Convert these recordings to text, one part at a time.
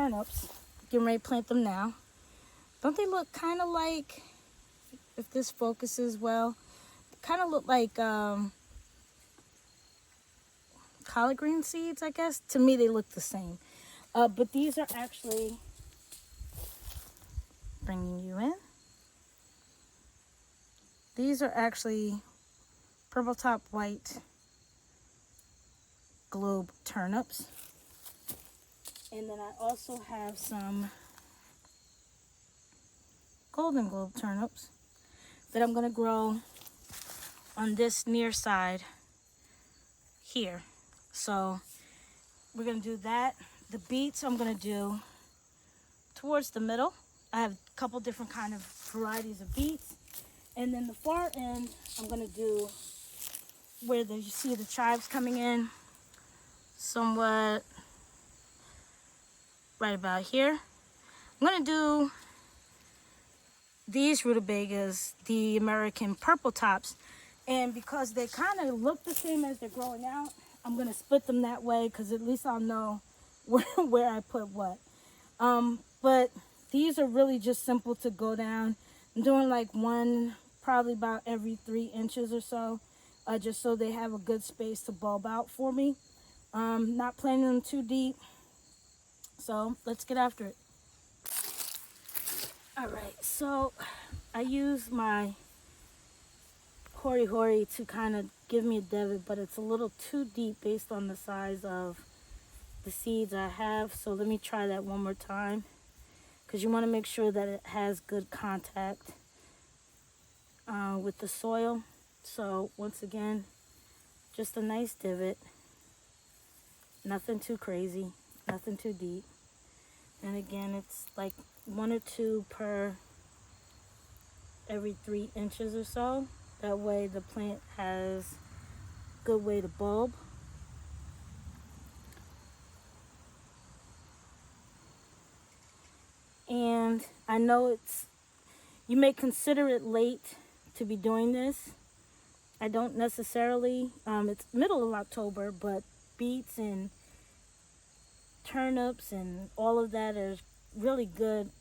turnips. Getting ready to plant them now. Don't they look kind of like, if this focuses well, kind of look like collard green seeds, I guess. To me, they look the same. But these are actually, bringing you in. These are actually purple top white globe turnips. And then I also have some golden globe turnips that I'm going to grow on this near side here. So we're going to do that. The beets I'm going to do towards the middle. I have a couple different kind of varieties of beets. And then the far end I'm going to do where you see the chives coming in somewhat right about here. I'm going to do these rutabagas, the American purple tops, and because they kind of look the same as they're growing out, I'm going to split them that way because at least I'll know where I put what. But these are really just simple to go down. I'm doing like one probably about every 3 inches or so, just so they have a good space to bulb out for me. Not planting them too deep, so let's get after it. All right, so I use my hori to kind of give me a divot, but it's a little too deep based on the size of the seeds I have. So let me try that one more time, because you want to make sure that it has good contact with the soil. So once again, just a nice divot, nothing too crazy, nothing too deep. And again, it's like 1 or 2 per every 3 inches or so. That way the plant has a good way to bulb. And I know you may consider it late to be doing this. I don't necessarily. It's middle of October, but beets and turnips and all of that is really good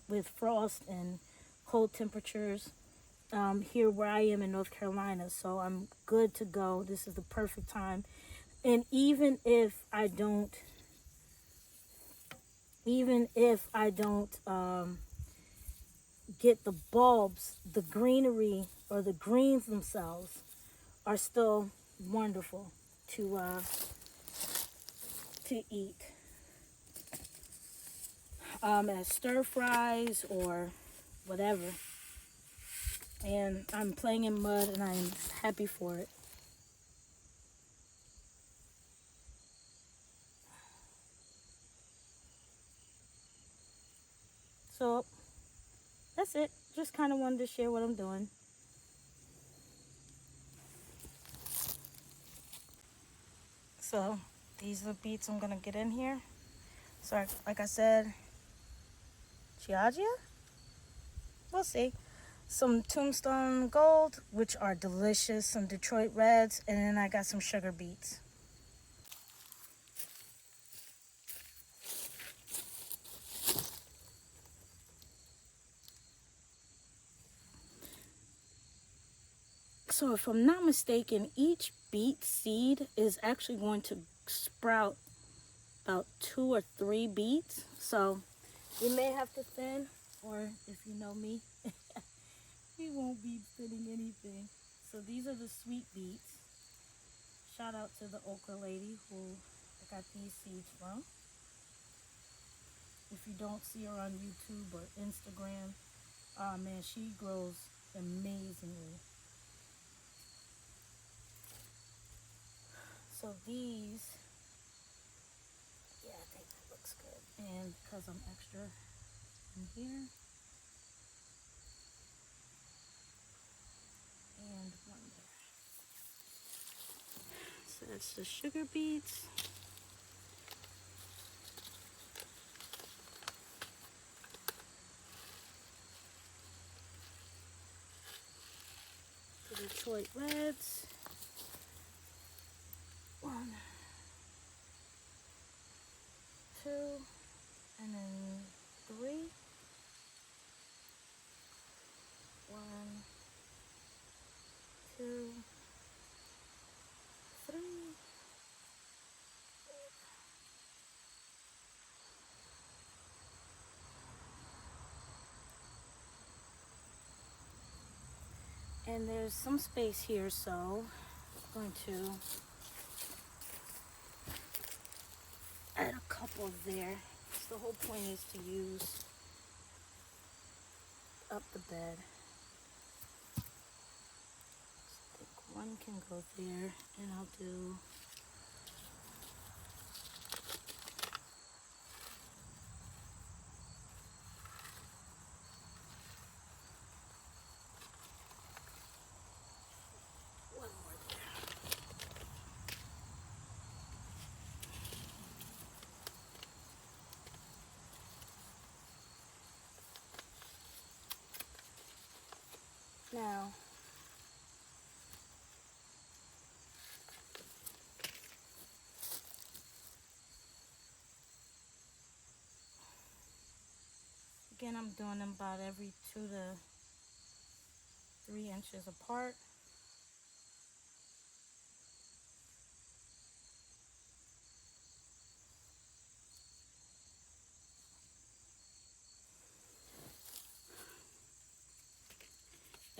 with frost and cold temperatures here where I am in North Carolina. So I'm good to go. This is the perfect time. And even if I don't get the bulbs, the greenery or the greens themselves are still wonderful to eat as stir fries or whatever. And I'm playing in mud and I'm happy for it. So that's it. Just kind of wanted to share what I'm doing. So these are the beets I'm gonna get in here. So like I said, Chiagia? We'll see. Some Tombstone Gold, which are delicious. Some Detroit Reds, and then I got some sugar beets. So if I'm not mistaken, each beet seed is actually going to sprout about 2 or 3 beets. So you may have to thin, or if you know me, he won't be thinning anything. So these are the sweet beets. Shout out to the okra lady who I got these seeds from. If you don't see her on YouTube or Instagram, man, she grows amazingly. So these, yeah, I think that looks good. And because I'm extra in here, and one there. So that's the sugar beets. The Detroit Reds. 1, 2, And then 3. 1, 2, 3. And there's some space here, so I'm going to add a couple there. So the whole point is to use up the bed. I think one can go there, and I'll do one more there. Now, again, I'm doing them about every 2 to 3 inches apart.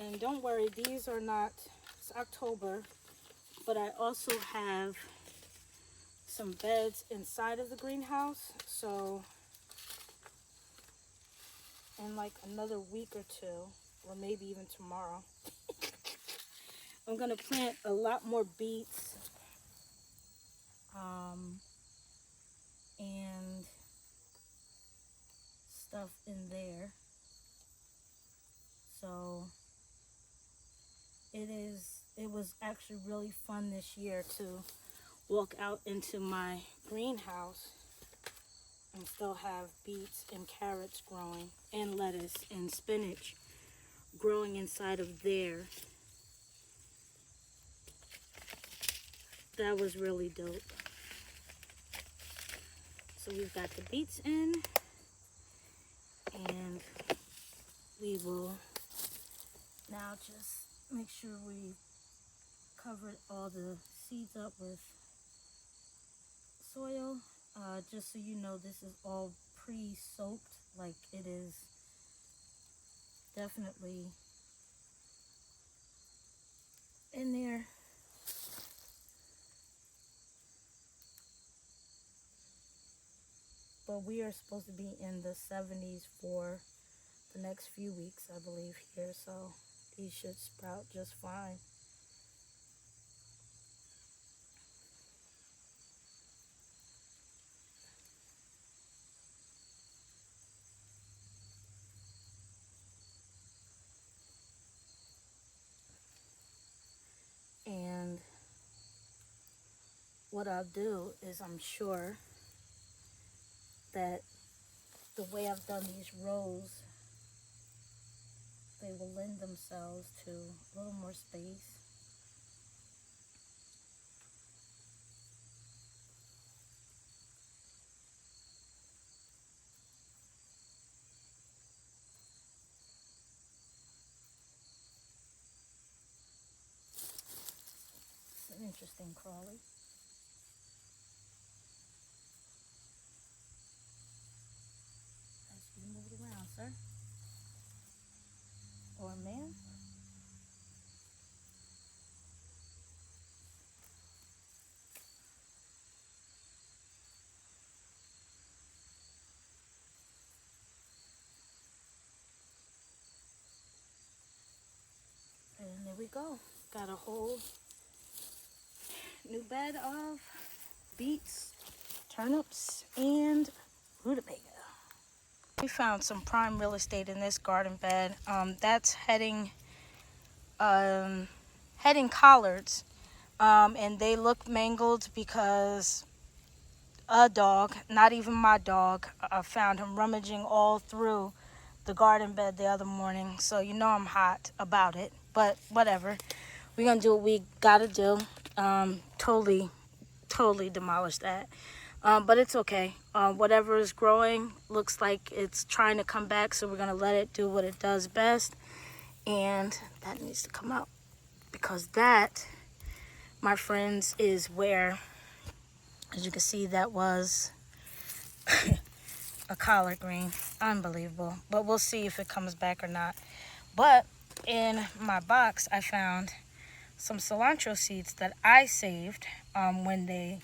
And don't worry, these are not, it's October, but I also have some beds inside of the greenhouse. So in like another week or 2, or maybe even tomorrow, I'm gonna plant a lot more beets and stuff in there. So it was actually really fun this year to walk out into my greenhouse and still have beets and carrots growing, and lettuce and spinach growing inside of there. That was really dope. So we've got the beets in, and we will now just make sure we covered all the seeds up with soil. Just so you know, this is all pre-soaked. Like, it is definitely in there. But we are supposed to be in the 70s for the next few weeks, I believe, here. So these should sprout just fine. And what I'll do is, I'm sure that the way I've done these rows, they will lend themselves to a little more space. It's an interesting crawly. As you move it around, sir. Or ma'am. And there we go. Got a whole new bed of beets, turnips, and rutabaga. We found some prime real estate in this garden bed. That's heading collards, and they look mangled because a dog, not even my dog, found him rummaging all through the garden bed the other morning. So you know I'm hot about it, but whatever. We're gonna do what we gotta do. Totally demolished that, but it's okay. whatever is growing looks like it's trying to come back, so we're going to let it do what it does best. And that needs to come out, because that, my friends, is where, as you can see, that was a collard green. Unbelievable. But we'll see if it comes back or not. But in my box, I found some cilantro seeds that I saved when they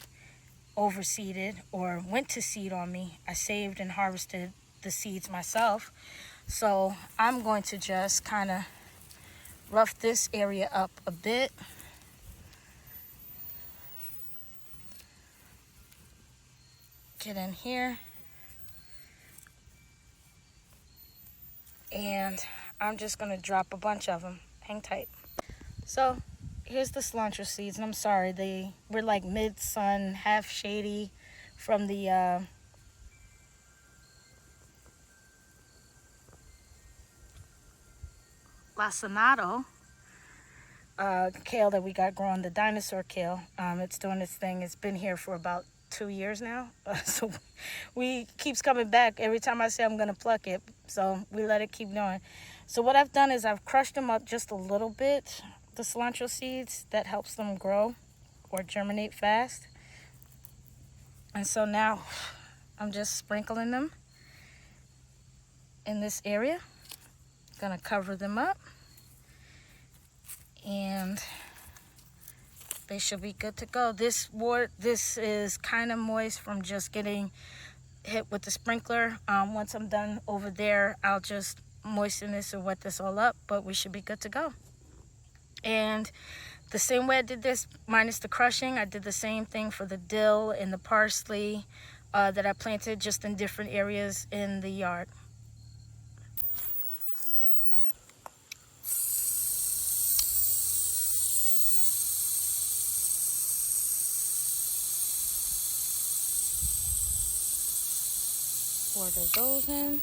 overseeded or went to seed on me. I saved and harvested the seeds myself. So I'm going to just kind of rough this area up a bit. Get in here. And I'm just going to drop a bunch of them. Hang tight. So here's the cilantro seeds. And I'm sorry, they were like mid-sun, half shady from the lacinato kale that we got growing, the dinosaur kale. It's doing its thing. It's been here for about 2 years now. So we keeps coming back every time I say I'm going to pluck it. So we let it keep going. So what I've done is I've crushed them up just a little bit, the cilantro seeds. That helps them grow or germinate fast. And so now I'm just sprinkling them in this area. Gonna cover them up, and they should be good to go. This is kind of moist from just getting hit with the sprinkler. Once I'm done over there, I'll just moisten this or wet this all up, but we should be good to go. And the same way I did this, minus the crushing, I did the same thing for the dill and the parsley that I planted, just in different areas in the yard. Pour those in.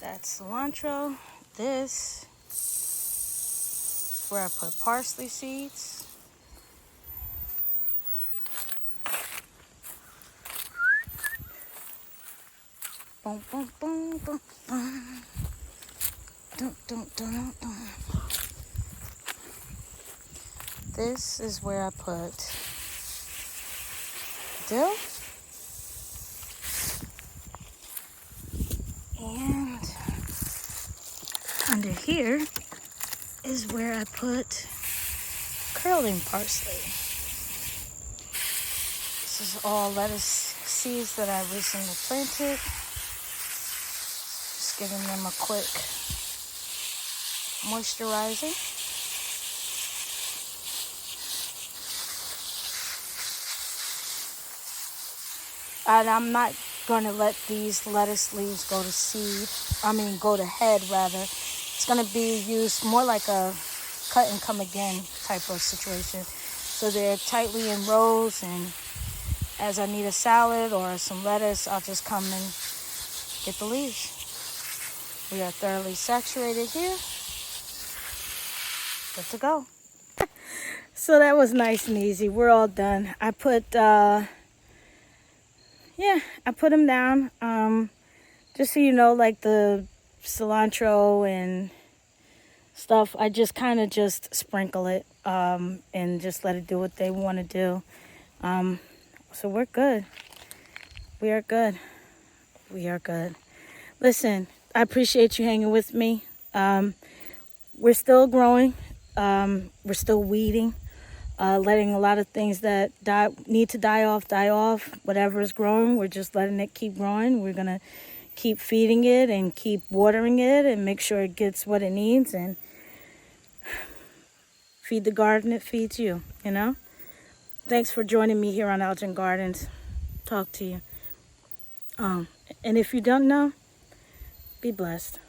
That's cilantro. This is where I put parsley seeds. Boom, boom, boom, boom, boom. Dun, dun, dun, dun. This is where I put dill. And under here is where I put curling parsley. This is all lettuce seeds that I recently planted. Just giving them a quick moisturizing. And I'm not going to let these lettuce leaves go to seed. Go to head, rather. It's going to be used more like a cut and come again type of situation. So they're tightly in rows, and as I need a salad or some lettuce, I'll just come and get the leaves. We are thoroughly saturated here. Good to go. So that was nice and easy. We're all done. I put them down, just so you know, like the cilantro and stuff, I just kind of just sprinkle it, and just let it do what they want to do. So we're good. We are good. We are good. Listen, I appreciate you hanging with me. We're still growing. We're still weeding. Letting a lot of things that need to die off. Whatever is growing, we're just letting it keep growing. We're going to keep feeding it and keep watering it and make sure it gets what it needs. And feed the garden, it feeds you, you know? Thanks for joining me here on ALJen Gardens. Talk to you. And if you don't know, be blessed.